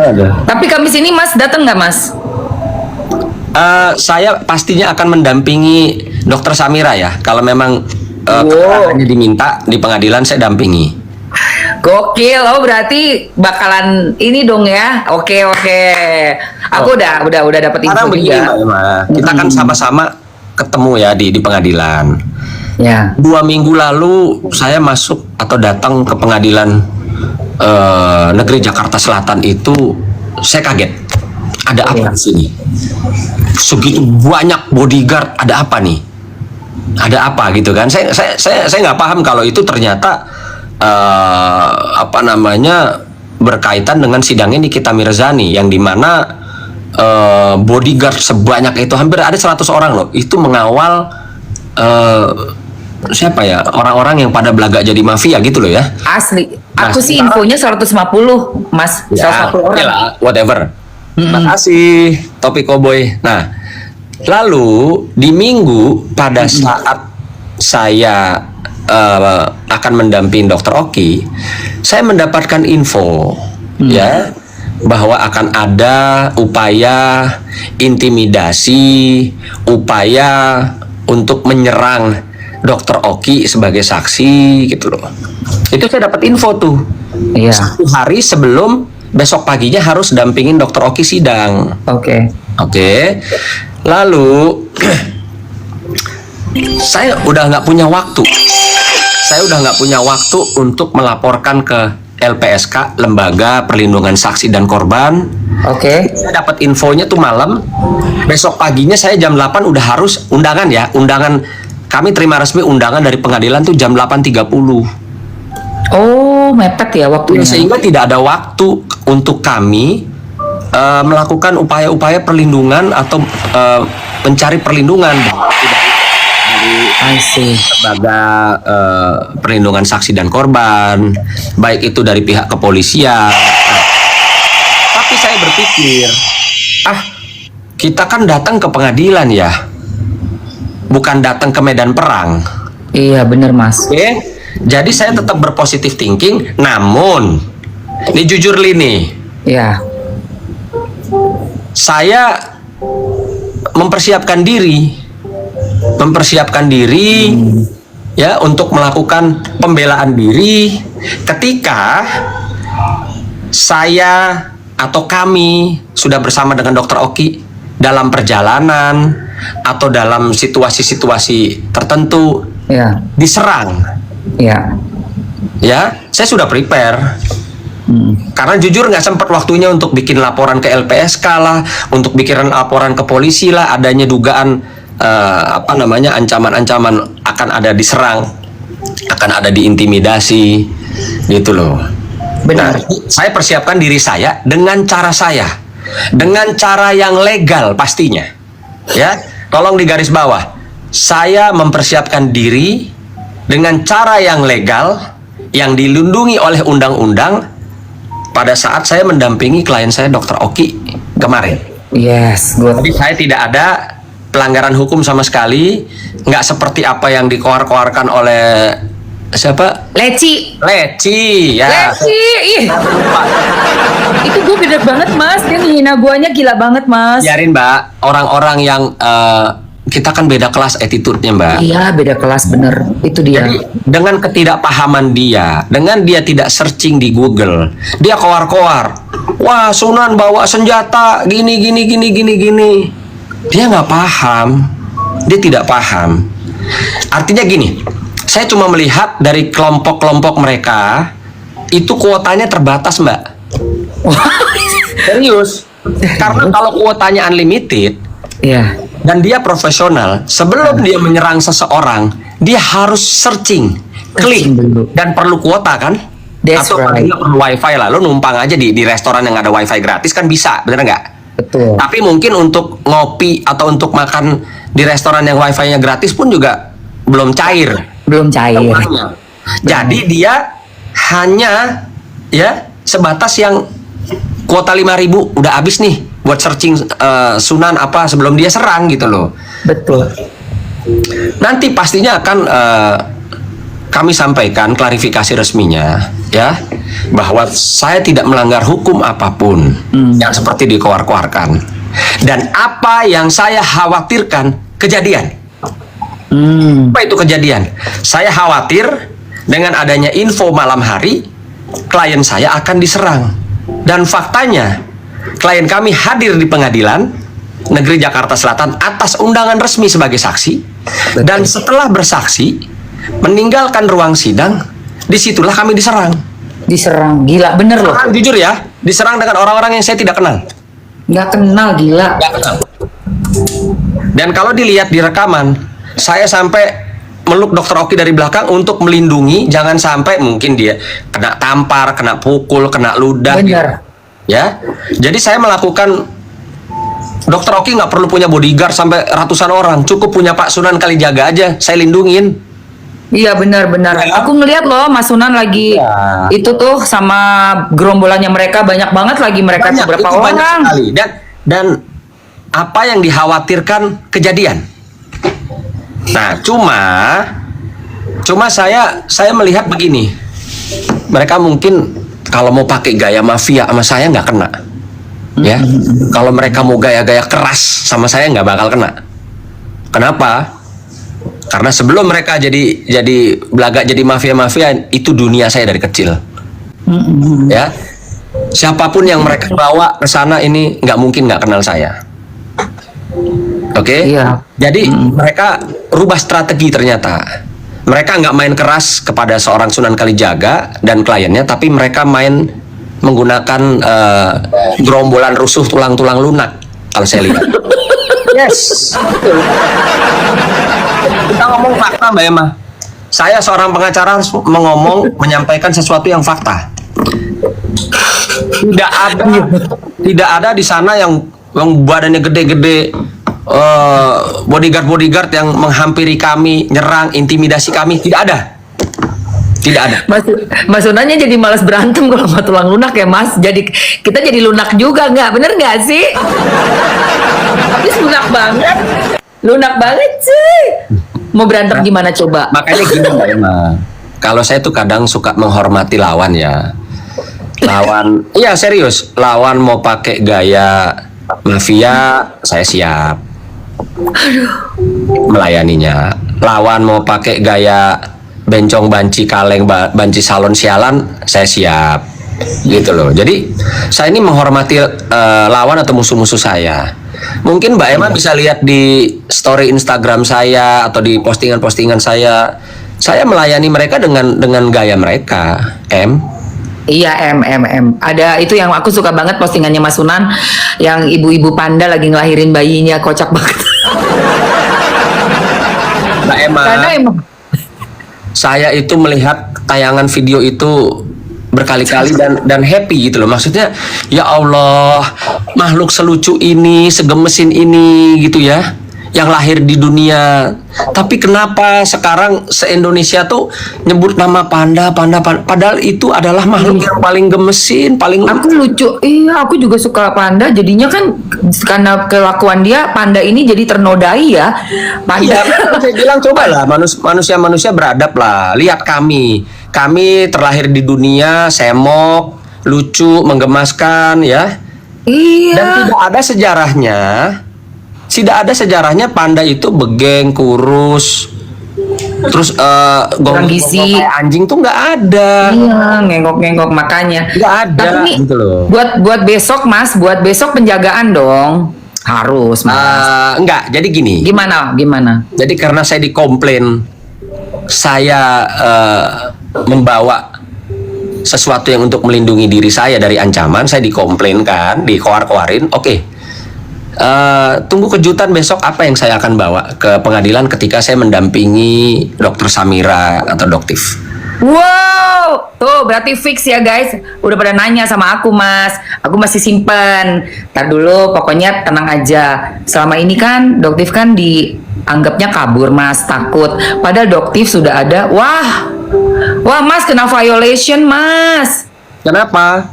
Aduh. Tapi Kamis ini Mas datang nggak Mas? Saya pastinya akan mendampingi Dokter Samira ya. Kalau memang keterangannya diminta di pengadilan, saya dampingi. Gokil, oh berarti bakalan ini dong ya. Oke. Aku udah dapat info Sekarang begini, juga. Mbak Emma, kita kan sama-sama ketemu ya di pengadilan. Ya. 2 minggu lalu saya masuk atau datang ke pengadilan negeri Jakarta Selatan itu, saya kaget. Ada apa di sini? Segitu banyak bodyguard, ada apa nih? Ada apa gitu kan? Saya nggak paham kalau itu ternyata berkaitan dengan sidangnya Nikita Mirzani yang dimana bodyguard sebanyak itu, hampir ada 100 orang loh, itu mengawal siapa ya, orang-orang yang pada belaga jadi mafia gitu loh ya. Asli. Nah, Aku sih infonya 150 Mas. Ya, 150 orang. lah, whatever. Makasih, Topi Cowboy. Nah, lalu di minggu pada saat saya akan mendampingi Dokter Oki, saya mendapatkan info ya bahwa akan ada upaya intimidasi, upaya untuk menyerang Dokter Oki sebagai saksi gitu loh. Itu saya dapat info tuh. Iya. 1 hari sebelum besok paginya harus dampingin Dokter Oki sidang. Oke. Lalu saya udah nggak punya waktu. Untuk melaporkan ke LPSK, Lembaga Perlindungan Saksi dan Korban. Oke. Saya dapat infonya tuh malam. Besok paginya saya jam 8 udah harus undangan ya. Undangan, kami terima resmi undangan dari pengadilan tuh jam 8.30. Oh, mepet ya waktunya. Sehingga tidak ada waktu untuk kami melakukan upaya-upaya perlindungan atau mencari perlindungan dari lembaga perlindungan saksi dan korban, baik itu dari pihak kepolisian. Tapi saya berpikir, kita kan datang ke pengadilan ya, bukan datang ke medan perang. Iya, bener Mas. Oke? Jadi saya tetap berpositif thinking, namun ini jujur Lini, Iya. saya mempersiapkan diri ya untuk melakukan pembelaan diri ketika saya atau kami sudah bersama dengan Dokter Oki dalam perjalanan atau dalam situasi-situasi tertentu diserang. Iya. Ya, saya sudah prepare. Karena jujur nggak sempat waktunya untuk bikin laporan ke LPSK lah, untuk bikin laporan ke polisi lah, adanya dugaan ancaman-ancaman akan ada diserang, akan ada diintimidasi, gitu loh. Benar. Nah, saya persiapkan diri saya dengan cara yang legal pastinya. Ya, tolong digaris bawah. Saya mempersiapkan diri dengan cara yang legal, yang dilindungi oleh undang-undang pada saat saya mendampingi klien saya Dokter Oki kemarin. Yes, good. Jadi saya tidak ada pelanggaran hukum sama sekali, nggak seperti apa yang dikoar-koarkan oleh siapa? Leci Ya. ih. Itu gue beda banget Mas, dia menghina guanya gila banget Mas. Biarin Mbak, orang-orang yang kita kan beda kelas attitude-nya Mbak. Iya, beda kelas bener. Itu dia. Jadi dengan ketidakpahaman dia, dengan dia tidak searching di Google, dia koar-koar. Wah, Sunan bawa senjata gini. Dia nggak paham, dia tidak paham. Artinya gini, saya cuma melihat dari kelompok-kelompok mereka itu kuotanya terbatas Mbak. Serius. Karena kalau kuotanya unlimited, Iya. dan dia profesional, sebelum dia menyerang seseorang, dia harus searching, klik, dulu. dan perlu kuota kan? That's Atau right. nggak perlu wifi lah, lo numpang aja di restoran yang ada wifi gratis kan bisa, bener nggak? Betul. Tapi mungkin untuk ngopi atau untuk makan di restoran yang wifi-nya gratis pun juga belum cair. Belum cair. Uangnya. Jadi dia hanya ya sebatas yang kuota 5.000 udah habis nih buat searching Sunan apa sebelum dia serang gitu loh. Betul. Nanti pastinya akan kami sampaikan klarifikasi resminya ya, bahwa saya tidak melanggar hukum apapun yang seperti dikoar-koarkan, dan apa yang saya khawatirkan kejadian. Apa itu kejadian? Saya khawatir dengan adanya info malam hari klien saya akan diserang, dan faktanya klien kami hadir di pengadilan negeri Jakarta Selatan atas undangan resmi sebagai saksi, dan setelah bersaksi meninggalkan ruang sidang, disitulah kami diserang. Diserang, gila bener loh. Jujur ya, diserang dengan orang-orang yang saya tidak kenal. Nggak kenal, gila. Nggak kenal. Dan kalau dilihat di rekaman, saya sampai meluk Dokter Oki dari belakang untuk melindungi, jangan sampai mungkin dia kena tampar, kena pukul, kena ludah. Bener. Gitu. Ya, jadi saya melakukan. Dokter Oki nggak perlu punya bodyguard sampai ratusan orang, cukup punya Pak Sunan Kalijaga aja, saya lindungin. Iya benar-benar. Ya. Aku ngeliat loh Mas Sunan lagi Ya. itu tuh sama gerombolannya mereka, banyak banget lagi mereka tuh, berapa itu banyak orang. sekali. Dan apa yang dikhawatirkan kejadian. Nah, cuma saya melihat begini. Mereka mungkin kalau mau pakai gaya mafia sama saya nggak kena. Ya. Kalau mereka mau gaya-gaya keras sama saya nggak bakal kena. Kenapa? Karena sebelum mereka jadi belaga, jadi mafia-mafia, itu dunia saya dari kecil. Ya. Siapapun yang mereka bawa ke sana ini nggak mungkin nggak kenal saya. Oke? Iya. Jadi mereka rubah strategi ternyata. Mereka nggak main keras kepada seorang Sunan Kalijaga dan kliennya, tapi mereka main menggunakan gerombolan rusuh tulang-tulang lunak kalau saya lihat. Yes. Kita ngomong fakta, Mbak Emma. Saya seorang pengacara harus menyampaikan sesuatu yang fakta. Tidak ada di sana yang badannya gede-gede, bodyguard yang menghampiri kami, nyerang, intimidasi kami. Tidak ada. Mas Sunannya jadi malas berantem kalau sama tulang lunak ya Mas. Jadi kita jadi lunak juga, nggak? Bener nggak sih? Habis lunak banget sih. Mau berantem gimana coba? Makanya gini Mbak Emma, kalau saya tuh kadang suka menghormati lawan ya. Iya serius, lawan mau pakai gaya mafia, saya siap melayaninya. Lawan mau pakai gaya bencong, banci, kaleng, banci, salon, sialan, saya siap. Gitu loh. Jadi saya ini menghormati lawan atau musuh-musuh saya. Mungkin Mbak Emma bisa lihat di story Instagram saya atau di postingan-postingan saya melayani mereka dengan gaya mereka. Iya, ada itu yang aku suka banget postingannya Mas Sunan, yang ibu-ibu panda lagi ngelahirin bayinya, kocak banget. Mbak Emma, Karena emang saya itu melihat tayangan video itu berkali-kali dan happy gitu loh. Maksudnya ya Allah, makhluk selucu ini, segemesin ini gitu ya, yang lahir di dunia. Tapi kenapa sekarang se-Indonesia tuh nyebut nama panda, padahal itu adalah makhluk yang paling gemesin, paling aku lucu. Iya, aku juga suka panda. Jadinya kan karena kelakuan dia, panda ini jadi ternodai ya. Panda. Iya, saya bilang cobalah manusia beradab lah. Lihat kami terlahir di dunia semok, lucu, menggemaskan ya. Iya. Dan tidak ada sejarahnya panda itu begeng, kurus, terus Kurang gizi. kayak anjing tuh nggak ada. Iya, ngenggok-ngenggok makanya. Nggak ada. Tapi nih, gitu loh. buat besok Mas, buat besok penjagaan dong. Harus Mas. Enggak, jadi gini. Gimana? Jadi karena saya dikomplain, saya membawa sesuatu yang untuk melindungi diri saya dari ancaman, saya dikomplain kan, dikoar-koarin. Oke. Tunggu kejutan besok apa yang saya akan bawa ke pengadilan ketika saya mendampingi Dokter Samira atau Doktif. Wow, tuh berarti fix ya guys. Udah pada nanya sama aku Mas. Aku masih simpen. Ntar dulu, pokoknya tenang aja. Selama ini kan Doktif kan dianggapnya kabur Mas, takut. Padahal Doktif sudah ada. Wah Mas kena violation Mas. Kenapa?